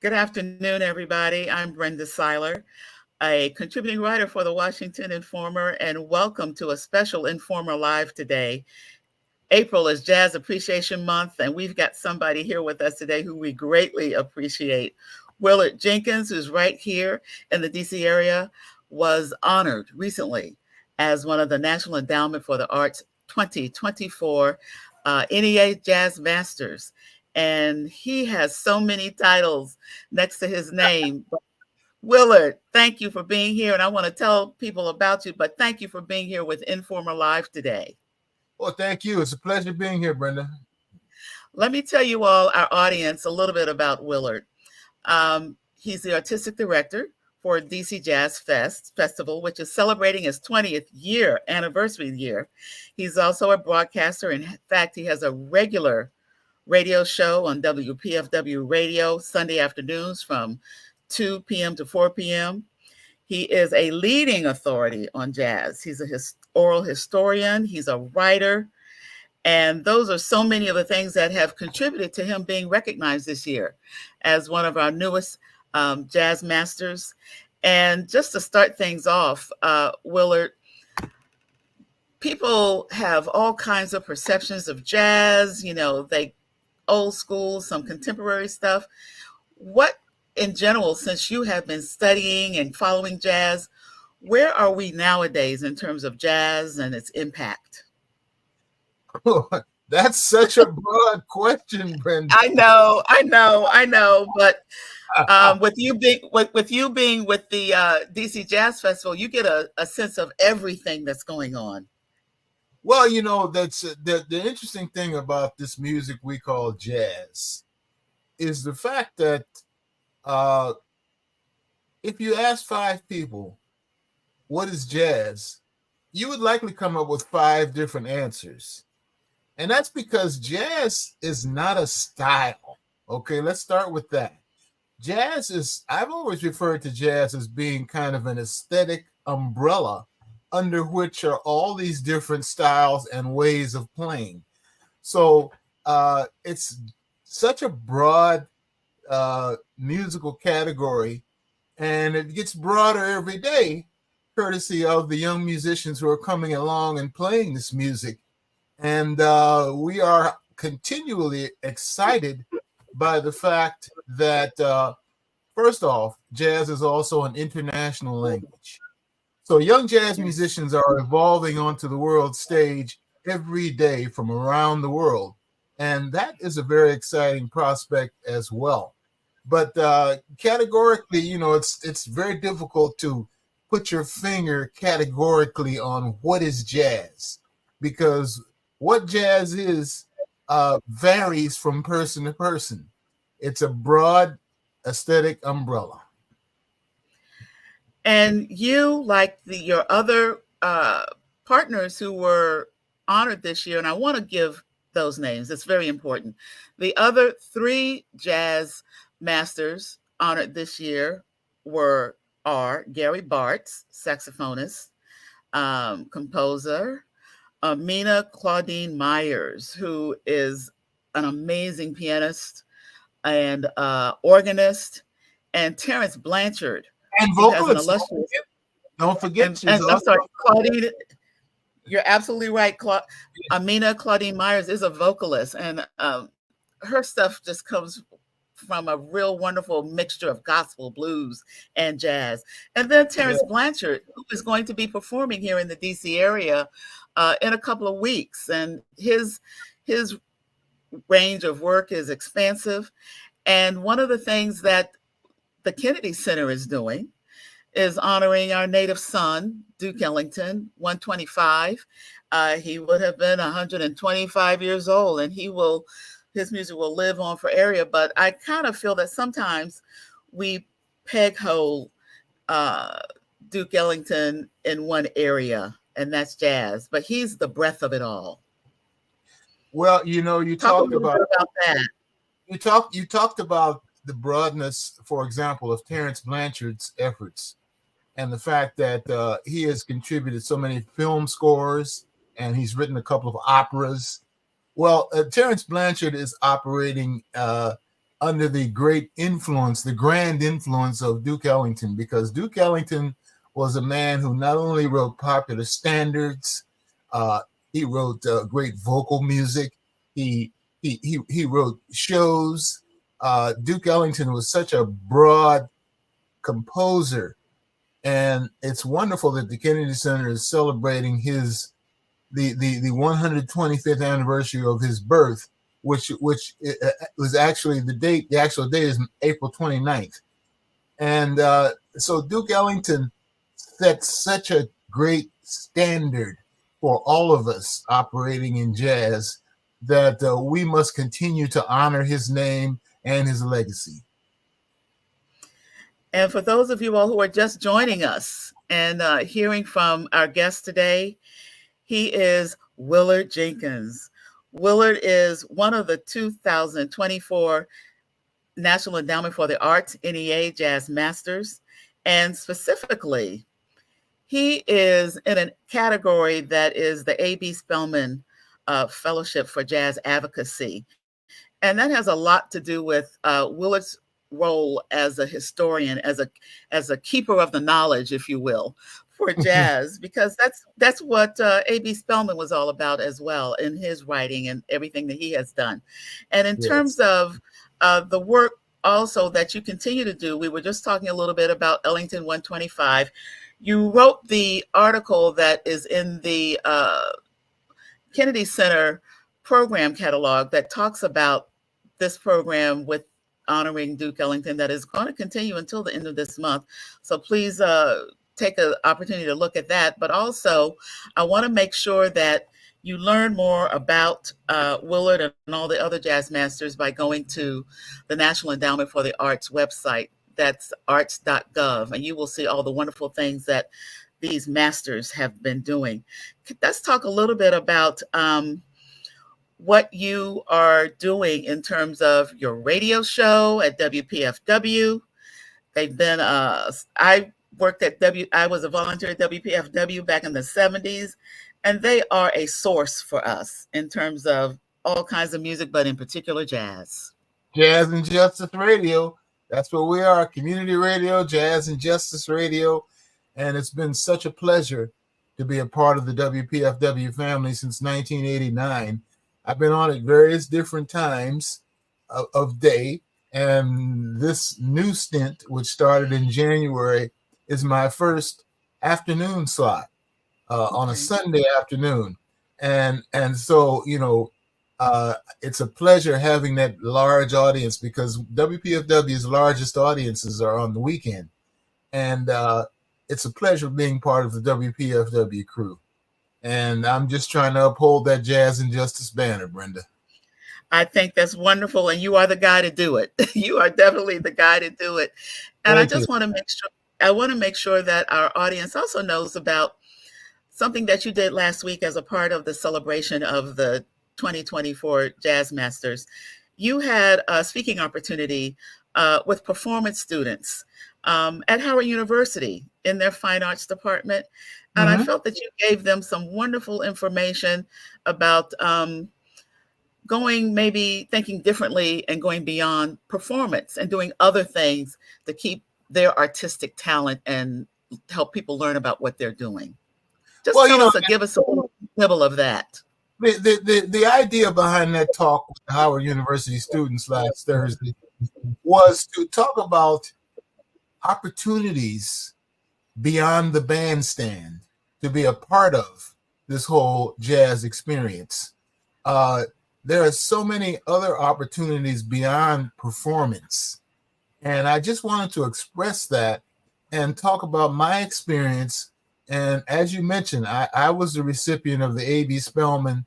Good afternoon, everybody. I'm Brenda Siler, a contributing writer for the Washington Informer, and welcome to a special Informer Live today. April is Jazz Appreciation Month, and we've got somebody here with us today who we greatly appreciate. Willard Jenkins, who's right here in the DC area, was honored recently as one of the National Endowment for the Arts 2024 NEA Jazz Masters. And he has so many titles next to his name. Willard, thank you for being here. And I want to tell people about you, but thank you for being here with Informer Live today. Well, thank you. It's a pleasure being here, Brenda. Let me tell you all, our audience, a little bit about Willard. He's the artistic director for DC Jazz Festival, which is celebrating his 20th anniversary year. He's also a broadcaster. In fact, he has a regular radio show on WPFW radio Sunday afternoons from 2 p.m. to 4 p.m. He is a leading authority on jazz. He's an oral historian. He's a writer. And those are so many of the things that have contributed to him being recognized this year as one of our newest jazz masters. And just to start things off, Willard, people have all kinds of perceptions of jazz. They old school, some contemporary stuff. What, in general, since you have been studying and following jazz, where are we nowadays in terms of jazz and its impact? That's such a broad question, Brenda. I know. But with you being with the DC Jazz Festival, you get a sense of everything that's going on. Well, that's the interesting thing about this music we call jazz is the fact that if you ask 5 people what is jazz, you would likely come up with 5 different answers. And that's because jazz is not a style. Okay, let's start with that. I've always referred to jazz as being kind of an aesthetic umbrella under which are all these different styles and ways of playing. So it's such a broad musical category, and it gets broader every day, courtesy of the young musicians who are coming along and playing this music. And we are continually excited by the fact that, first off, jazz is also an international language. So young jazz musicians are evolving onto the world stage every day from around the world. And that is a very exciting prospect as well. But categorically, it's very difficult to put your finger categorically on what is jazz, because what jazz is varies from person to person. It's a broad aesthetic umbrella. And you, like your other partners who were honored this year, and I want to give those names, it's very important. The other 3 jazz masters honored this year are Gary Bartz, saxophonist, composer, Mina Claudine Myers, who is an amazing pianist and organist, and Terrence Blanchard, and vocalist. Don't forget. I'm sorry, Claudine. You're absolutely right. Mina Claudine Myers is a vocalist, and her stuff just comes from a real wonderful mixture of gospel, blues, and jazz. And then Terrence Blanchard, who is going to be performing here in the DC area in a couple of weeks, and his range of work is expansive. And one of the things that the Kennedy Center is doing is honoring our native son, Duke Ellington, 125. He would have been 125 years old, and his music will live on for area. But I kind of feel that sometimes we peg-hole Duke Ellington in one area, and that's jazz. But he's the breadth of it all. Well, you talked about that. You talked about the broadness, for example, of Terrence Blanchard's efforts, and the fact that he has contributed so many film scores, and he's written a couple of operas. Well, Terrence Blanchard is operating under the great influence, the grand influence of Duke Ellington, because Duke Ellington was a man who not only wrote popular standards, he wrote great vocal music. He wrote shows. Duke Ellington was such a broad composer, and it's wonderful that the Kennedy Center is celebrating the 125th anniversary of his birth, which was actually the date. The actual date is April 29th, and so Duke Ellington set such a great standard for all of us operating in jazz that we must continue to honor his name and his legacy. And for those of you all who are just joining us and hearing from our guest today, he is Willard Jenkins. Willard is one of the 2024 National Endowment for the Arts, NEA Jazz Masters, and specifically, he is in a category that is the A.B. Spellman Fellowship for Jazz Advocacy. And that has a lot to do with Willard's role as a historian, as a keeper of the knowledge, if you will, for jazz, because that's what A.B. Spellman was all about as well in his writing and everything that he has done. And in terms of the work also that you continue to do, we were just talking a little bit about Ellington 125. You wrote the article that is in the Kennedy Center program catalog that talks about this program with honoring Duke Ellington that is going to continue until the end of this month. So please take an opportunity to look at that. But also, I want to make sure that you learn more about Willard and all the other jazz masters by going to the National Endowment for the Arts website. That's arts.gov, and you will see all the wonderful things that these masters have been doing. Let's talk a little bit about what you are doing in terms of your radio show at WPFW. They've been, I was a volunteer at WPFW back in the 70s, and they are a source for us in terms of all kinds of music, but in particular jazz. Jazz and Justice Radio. That's what we are, community radio, Jazz and Justice Radio. And it's been such a pleasure to be a part of the WPFW family since 1989. I've been on at various different times of day. And this new stint, which started in January, is my first afternoon slot on a Sunday afternoon. And so, it's a pleasure having that large audience, because WPFW's largest audiences are on the weekend. And it's a pleasure being part of the WPFW crew. And I'm just trying to uphold that Jazz and Justice banner, Brenda. I think that's wonderful. And you are the guy to do it. You are definitely the guy to do it. And I just want to make sure that our audience also knows about something that you did last week as a part of the celebration of the 2024 Jazz Masters. You had a speaking opportunity with performance students at Howard University in their fine arts department. And I felt that you gave them some wonderful information about maybe thinking differently and going beyond performance and doing other things to keep their artistic talent and help people learn about what they're doing. Just give us a little nibble of that. The idea behind that talk with the Howard University students last Thursday was to talk about opportunities beyond the bandstand to be a part of this whole jazz experience. There are so many other opportunities beyond performance. And I just wanted to express that and talk about my experience. And as you mentioned, I was the recipient of the A.B. Spellman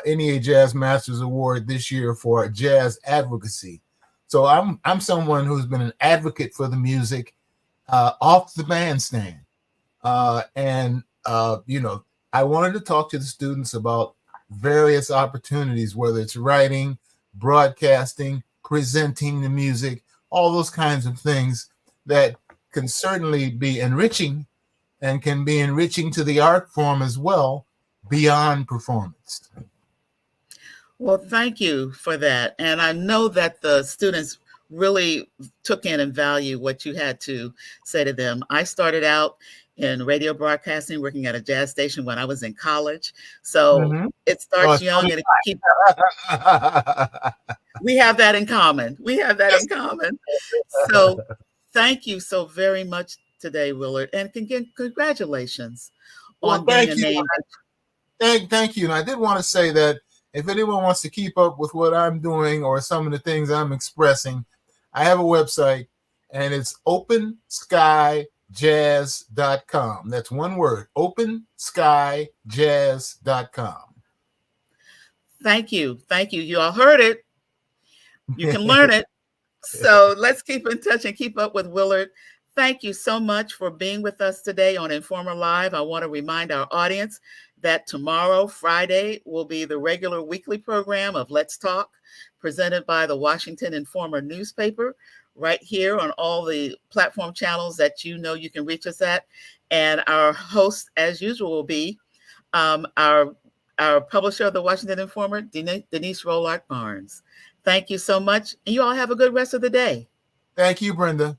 NEA Jazz Masters Award this year for jazz advocacy. So I'm someone who's been an advocate for the music off the bandstand. I wanted to talk to the students about various opportunities, whether it's writing, broadcasting, presenting the music, all those kinds of things that can certainly be enriching and can be enriching to the art form as well, beyond performance. Well, thank you for that. And I know that the students really took in and value what you had to say to them. I started out in radio broadcasting, working at a jazz station when I was in college. So Mm-hmm. it Oh, starts so young did and it keeps. I. We have that in common. We have that in common. So thank you so very much today, Willard, and again, congratulations Well, on being thank a you. name. Thank you. And I did want to say that if anyone wants to keep up with what I'm doing or some of the things I'm expressing, I have a website, and it's openskyjazz.com. That's one word, openskyjazz.com. Thank you. Thank you. You all heard it. You can learn it. So let's keep in touch and keep up with Willard. Thank you so much for being with us today on Informer Live. I want to remind our audience that tomorrow, Friday, will be the regular weekly program of Let's Talk, presented by the Washington Informer newspaper, right here on all the platform channels that you know you can reach us at. And our host, as usual, will be our publisher of the Washington Informer, Denise Rollard Barnes. Thank you so much. And you all have a good rest of the day. Thank you, Brenda.